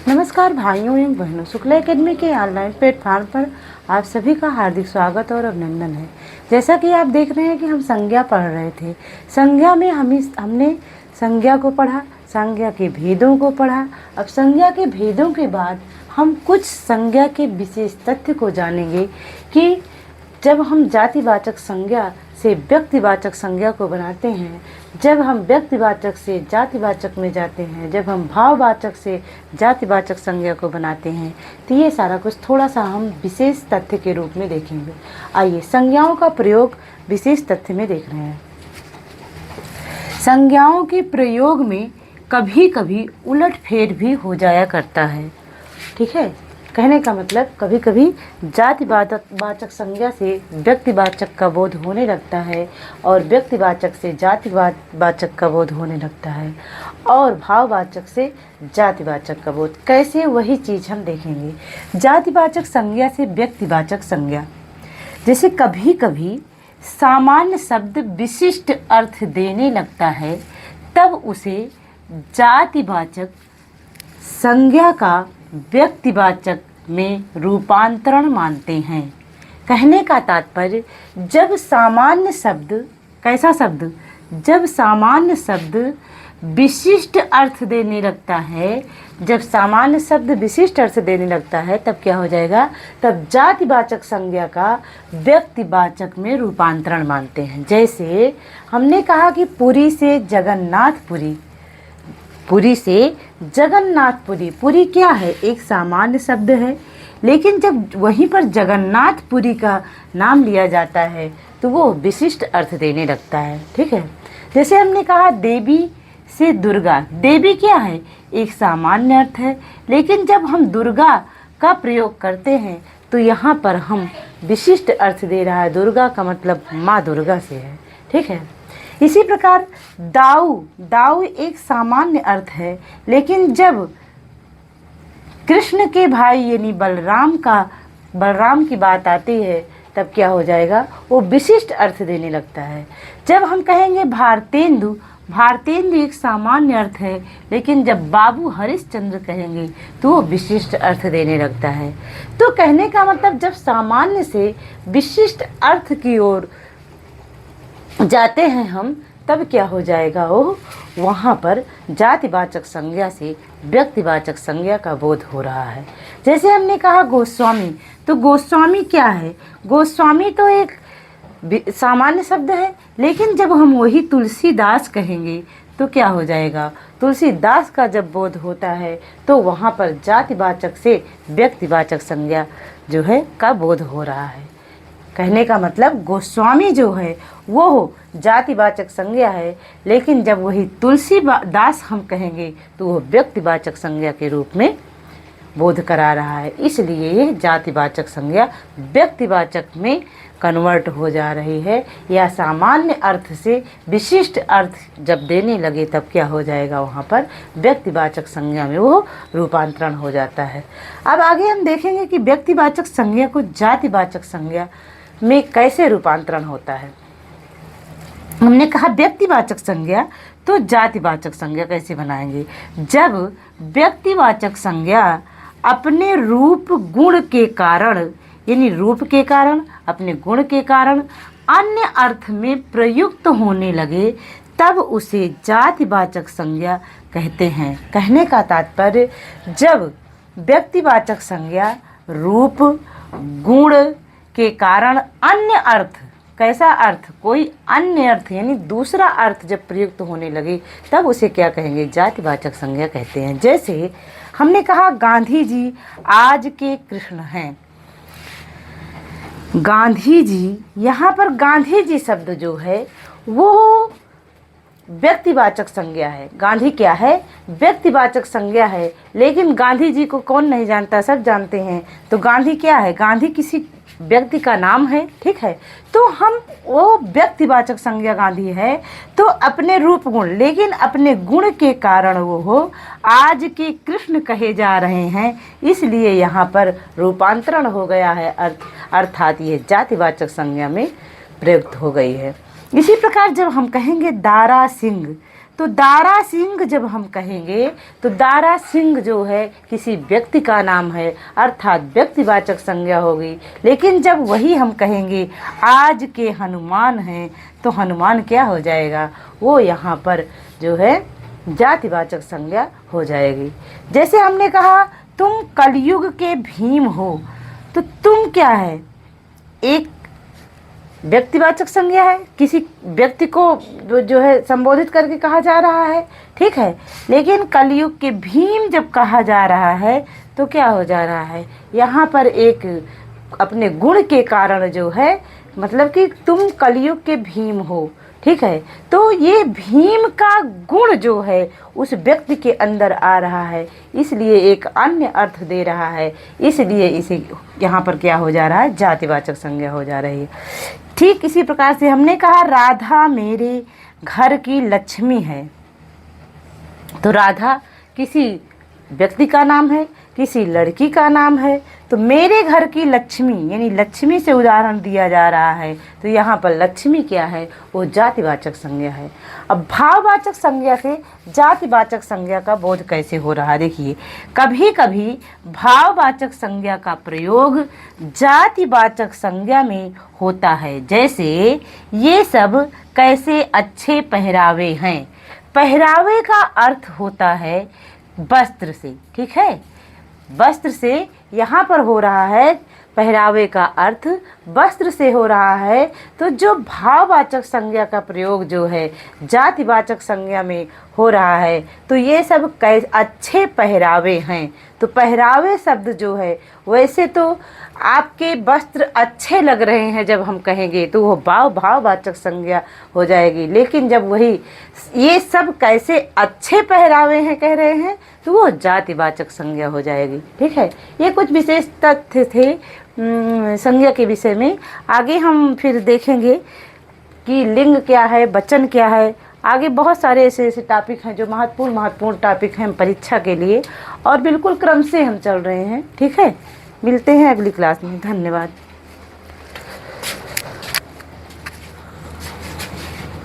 नमस्कार भाइयों एवं बहनों, शुक्ला एकेडमी के ऑनलाइन प्लेटफॉर्म पर आप सभी का हार्दिक स्वागत और अभिनंदन है। जैसा कि आप देख रहे हैं कि हम संज्ञा पढ़ रहे थे। संज्ञा में हमने संज्ञा को पढ़ा, संज्ञा के भेदों को पढ़ा। अब संज्ञा के भेदों के बाद हम कुछ संज्ञा के विशेष तथ्य को जानेंगे कि जब हम जातिवाचक संज्ञा से व्यक्तिवाचक संज्ञा को बनाते हैं, जब हम व्यक्तिवाचक से जातिवाचक में जाते हैं, जब हम भाववाचक से जातिवाचक संज्ञा को बनाते हैं, तो ये सारा कुछ थोड़ा सा हम विशेष तथ्य के रूप में देखेंगे। आइए संज्ञाओं का प्रयोग विशेष तथ्य में देख रहे हैं। संज्ञाओं के प्रयोग में कभी कभी उलटफेर भी हो जाया करता है। ठीक है, कहने का मतलब कभी कभी जातिवाचक संज्ञा से व्यक्तिवाचक का बोध होने लगता है और व्यक्तिवाचक से जातिवाचक का बोध होने लगता है और भाववाचक से जातिवाचक का बोध। कैसे, वही चीज़ हम देखेंगे। जातिवाचक संज्ञा से व्यक्तिवाचक संज्ञा, जैसे कभी कभी सामान्य शब्द विशिष्ट अर्थ देने लगता है, तब उसे जातिवाचक संज्ञा का व्यक्तिवाचक में रूपांतरण मानते हैं। कहने का तात्पर्य, जब सामान्य शब्द, कैसा शब्द, जब सामान्य शब्द विशिष्ट अर्थ देने लगता है, जब सामान्य शब्द विशिष्ट अर्थ देने लगता है तब क्या हो जाएगा, तब जातिवाचक संज्ञा का व्यक्तिवाचक में रूपांतरण मानते हैं। जैसे हमने कहा कि पुरी से जगन्नाथपुरी, पुरी से जगन्नाथपुरी, पुरी क्या है, एक सामान्य शब्द है, लेकिन जब वहीं पर जगन्नाथपुरी का नाम लिया जाता है तो वो विशिष्ट अर्थ देने लगता है। ठीक है, जैसे हमने कहा देवी से दुर्गा, देवी क्या है, एक सामान्य अर्थ है, लेकिन जब हम दुर्गा का प्रयोग करते हैं तो यहाँ पर हम विशिष्ट अर्थ दे रहा है। दुर्गा का मतलब माँ दुर्गा से है। ठीक है, इसी प्रकार दाऊ, दाऊ एक सामान्य अर्थ है, लेकिन जब कृष्ण के भाई यानी बलराम की बात आती है तब क्या हो जाएगा, वो विशिष्ट अर्थ देने लगता है। जब हम कहेंगे भारतेंदु, भारतेंदु एक सामान्य अर्थ है, लेकिन जब बाबू हरिश्चंद्र कहेंगे तो वो विशिष्ट अर्थ देने लगता है। तो कहने का मतलब, जब सामान्य से विशिष्ट अर्थ की ओर जाते हैं हम, तब क्या हो जाएगा, वो वहाँ पर जातिवाचक संज्ञा से व्यक्तिवाचक संज्ञा का बोध हो रहा है। जैसे हमने कहा गोस्वामी, तो गोस्वामी क्या है, गोस्वामी तो एक सामान्य शब्द है, लेकिन जब हम वही तुलसीदास कहेंगे तो क्या हो जाएगा, तुलसीदास का जब बोध होता है तो वहाँ पर जातिवाचक से व्यक्तिवाचक संज्ञा जो है का बोध हो रहा है। कहने का मतलब, गोस्वामी जो है वो जातिवाचक संज्ञा है, लेकिन जब वही तुलसीदास हम कहेंगे तो वो व्यक्तिवाचक संज्ञा के रूप में बोध करा रहा है। इसलिए ये जातिवाचक संज्ञा व्यक्तिवाचक में कन्वर्ट हो जा रही है, या सामान्य अर्थ से विशिष्ट अर्थ जब देने लगे तब क्या हो जाएगा, वहाँ पर व्यक्तिवाचक संज्ञा में वो रूपांतरण हो जाता है। अब आगे हम देखेंगे कि व्यक्तिवाचक संज्ञा को जातिवाचक संज्ञा में कैसे रूपांतरण होता है। हमने कहा व्यक्तिवाचक संज्ञा, तो जातिवाचक संज्ञा कैसे बनाएंगे। जब व्यक्तिवाचक संज्ञा अपने रूप गुण के कारण, यानी रूप के कारण, अपने गुण के कारण अन्य अर्थ में प्रयुक्त होने लगे, तब उसे जातिवाचक संज्ञा कहते हैं। कहने का तात्पर्य, जब व्यक्तिवाचक संज्ञा रूप गुण के कारण अन्य अर्थ, कैसा अर्थ, कोई अन्य अर्थ यानी दूसरा अर्थ जब प्रयुक्त होने लगे तब उसे क्या कहेंगे, जातिवाचक संज्ञा कहते हैं। जैसे हमने कहा गांधी जी आज के कृष्ण हैं, गांधी जी, यहाँ पर गांधी जी शब्द जो है वो व्यक्तिवाचक संज्ञा है। गांधी क्या है, व्यक्तिवाचक संज्ञा है, लेकिन गांधी जी को कौन नहीं जानता, सब जानते हैं। तो गांधी क्या है, गांधी किसी व्यक्ति का नाम है। ठीक है, तो हम वो व्यक्तिवाचक संज्ञा गांधी है, तो अपने रूप गुण, लेकिन अपने गुण के कारण वो हो आज के कृष्ण कहे जा रहे हैं, इसलिए यहाँ पर रूपांतरण हो गया है, अर्थात ये जातिवाचक संज्ञा में प्रयुक्त हो गई है। इसी प्रकार जब हम कहेंगे दारा सिंह, तो दारा सिंह जब हम कहेंगे तो दारा सिंह जो है किसी व्यक्ति का नाम है, अर्थात व्यक्तिवाचक संज्ञा होगी। लेकिन जब वही हम कहेंगे आज के हनुमान हैं तो हनुमान क्या हो जाएगा, वो यहाँ पर जो है जातिवाचक संज्ञा हो जाएगी। जैसे हमने कहा तुम कलयुग के भीम हो, तो तुम क्या है, एक व्यक्तिवाचक संज्ञा है, किसी व्यक्ति को जो है संबोधित करके कहा जा रहा है, ठीक है। लेकिन कलयुग के भीम जब कहा जा रहा है तो क्या हो जा रहा है, यहाँ पर एक अपने गुण के कारण जो है, मतलब कि तुम कलयुग के भीम हो, ठीक है। तो ये भीम का गुण जो है उस व्यक्ति के अंदर आ रहा है, इसलिए एक अन्य अर्थ दे रहा है, इसलिए इसे यहाँ पर क्या हो जा रहा है, जातिवाचक संज्ञा हो जा रही है। ठीक इसी प्रकार से हमने कहा राधा मेरे घर की लक्ष्मी है, तो राधा किसी व्यक्ति का नाम है, किसी लड़की का नाम है, तो मेरे घर की लक्ष्मी यानी लक्ष्मी से उदाहरण दिया जा रहा है, तो यहाँ पर लक्ष्मी क्या है, वो जातिवाचक संज्ञा है। अब भाववाचक संज्ञा से जातिवाचक संज्ञा का बोध कैसे हो रहा है, देखिए कभी कभी भाववाचक संज्ञा का प्रयोग जातिवाचक संज्ञा में होता है। जैसे ये सब कैसे अच्छे पहरावे हैं, पहरावे का अर्थ होता है वस्त्र से, ठीक है, वस्त्र से यहाँ पर हो रहा है, पहरावे का अर्थ वस्त्र से हो रहा है। तो जो भाववाचक संज्ञा का प्रयोग जो है जातिवाचक संज्ञा में हो रहा है, तो ये सब अच्छे पहरावे हैं। तो पहरावे शब्द जो है, वैसे तो आपके वस्त्र अच्छे लग रहे हैं जब हम कहेंगे तो वो भाववाचक संज्ञा हो जाएगी। लेकिन जब वही ये सब कैसे अच्छे पहरावे हैं कह रहे हैं, तो वो जातिवाचक संज्ञा हो जाएगी, ठीक है। ये कुछ विशेष तथ्य थे संज्ञा के विषय में। आगे हम फिर देखेंगे कि लिंग क्या है, वचन क्या है। आगे बहुत सारे ऐसे टॉपिक हैं जो महत्वपूर्ण टॉपिक हैं परीक्षा के लिए, और बिल्कुल क्रम से हम चल रहे हैं, ठीक है। मिलते हैं अगली क्लास में, धन्यवाद।